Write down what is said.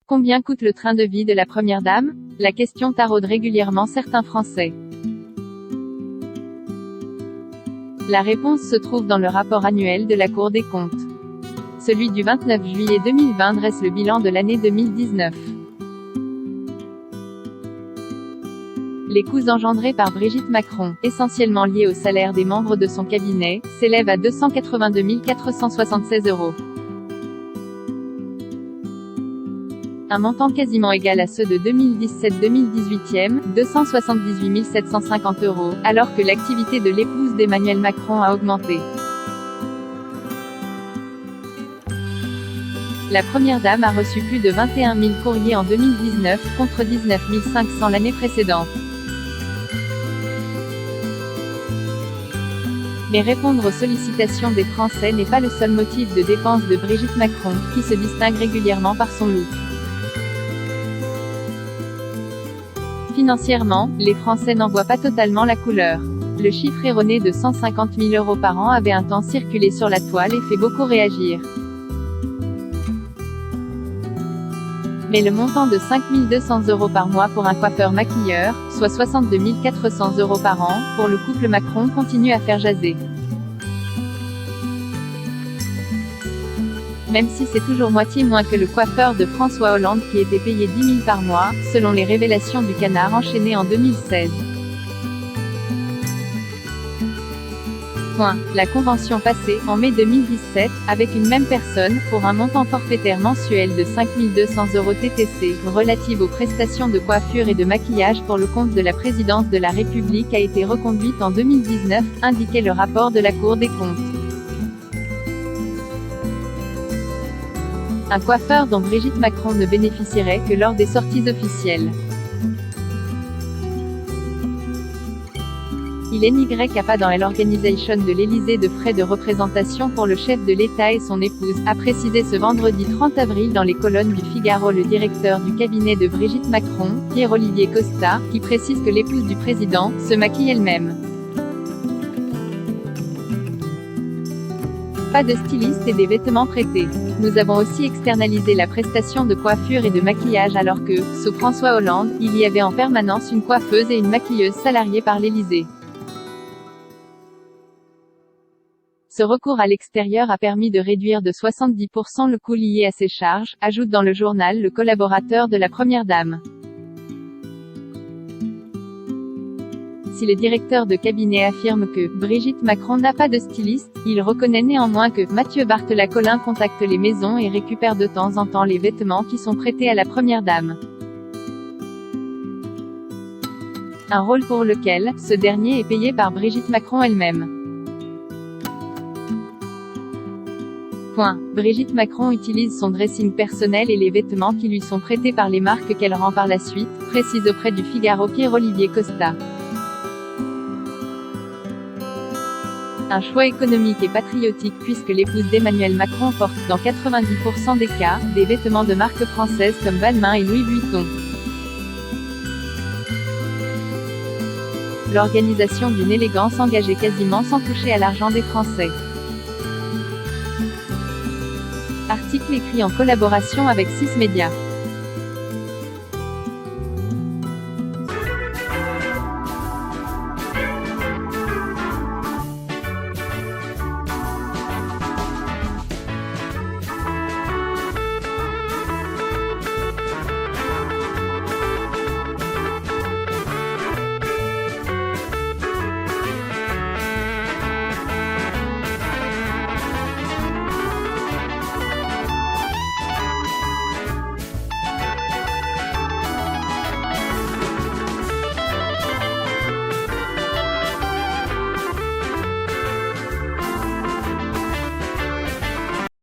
Combien coûte le train de vie de la première dame? La question taraude régulièrement certains Français. La réponse se trouve dans le rapport annuel de la Cour des comptes. Celui du 29 juillet 2020 dresse le bilan de l'année 2019. Les coûts engendrés par Brigitte Macron, essentiellement liés au salaire des membres de son cabinet, s'élèvent à 282 476 €. Un montant quasiment égal à ceux de 2017-2018, 278 750 €, alors que l'activité de l'épouse d'Emmanuel Macron a augmenté. La première dame a reçu plus de 21 000 courriers en 2019, contre 19 500 l'année précédente. Mais répondre aux sollicitations des Français n'est pas le seul motif de dépense de Brigitte Macron, qui se distingue régulièrement par son look. Financièrement, les Français n'en voient pas totalement la couleur. Le chiffre erroné de 150 000 € par an avait un temps circulé sur la toile et fait beaucoup réagir. Mais le montant de 5 200 € par mois pour un coiffeur-maquilleur, soit 62 400 € par an, pour le couple Macron continue à faire jaser. Même si c'est toujours moitié moins que le coiffeur de François Hollande qui était payé 10 000 par mois, selon les révélations du Canard enchaîné en 2016. La convention passée, en mai 2017, avec une même personne, pour un montant forfaitaire mensuel de 5 200 € TTC, relative aux prestations de coiffure et de maquillage pour le compte de la présidence de la République a été reconduite en 2019, indiquait le rapport de la Cour des comptes. Un coiffeur dont Brigitte Macron ne bénéficierait que lors des sorties officielles. Il n'y a pas dans l'organisation de l'Élysée de frais de représentation pour le chef de l'État et son épouse, a précisé ce vendredi 30 avril dans les colonnes du Figaro le directeur du cabinet de Brigitte Macron, Pierre-Olivier Costa, qui précise que l'épouse du président se maquille elle-même. Pas de styliste et des vêtements prêtés. Nous avons aussi externalisé la prestation de coiffure et de maquillage alors que, sous François Hollande, il y avait en permanence une coiffeuse et une maquilleuse salariées par l'Élysée. Ce recours à l'extérieur a permis de réduire de 70% le coût lié à ces charges, ajoute dans le journal le collaborateur de la première dame. Si le directeur de cabinet affirme que Brigitte Macron n'a pas de styliste, il reconnaît néanmoins que Mathieu Barthelin-Colin contacte les maisons et récupère de temps en temps les vêtements qui sont prêtés à la première dame. Un rôle pour lequel, ce dernier est payé par Brigitte Macron elle-même. Brigitte Macron utilise son dressing personnel et les vêtements qui lui sont prêtés par les marques qu'elle rend par la suite, précise auprès du Figaro Pierre-Olivier Costa. Un choix économique et patriotique puisque l'épouse d'Emmanuel Macron porte, dans 90% des cas, des vêtements de marques françaises comme Balmain et Louis Vuitton. L'organisation d'une élégance engagée quasiment sans toucher à l'argent des Français. Article écrit en collaboration avec 6 médias.